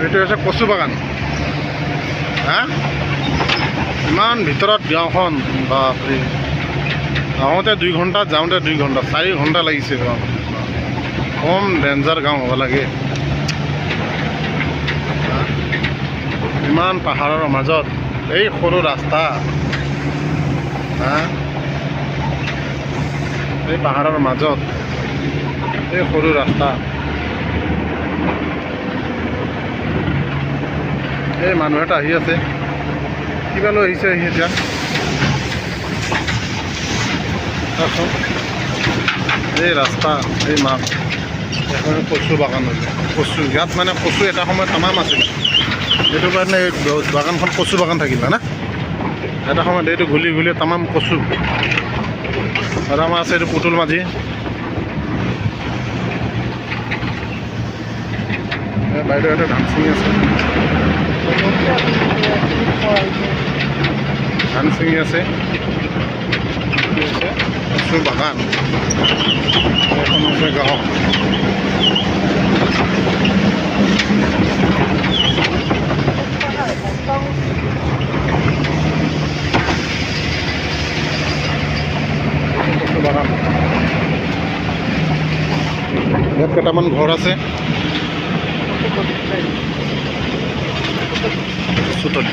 এইটো হৈছে কচু বাগান। হা ইমান ভিতৰত গাঁওখন, বাপৰে। আহোঁতে 2 ঘণ্টা, যাওঁতে 2 ঘণ্টা, 4 ঘণ্টা লাগিছে। কম ডেঞ্জাৰ গাঁও হ'ব লাগে। ইমান পাহাৰৰ মাজত এই সৰু ৰাস্তা। হা এই পাহাৰৰ মাজত এই সৰু ৰাস্তা। এই মানুহ এটা আহি আছে, কিবা লৈ আহিছে এতিয়া। এই ৰাস্তা, এই মাছ, এখন কচু বাগান হৈছে। কচু ইয়াত মানে কচু এটা সময়ত তামাম আছিল, সেইটো কাৰণে এই বাগানখন কচু বাগান থাকিল না। এটা সময়ত এইটো ঘূলি ঘূলি তামাম কচু। আৰু আমাৰ আছে এইটো পুতুল মাঝি। বাইদেউ এটা ধান ছিঙি আছে, ধান ছিঙি আছে। কচু বাগান, এখন হৈছে গাঁও। কচু বাগান, ইয়াত কেইটামান ঘৰ আছে। কচুতলি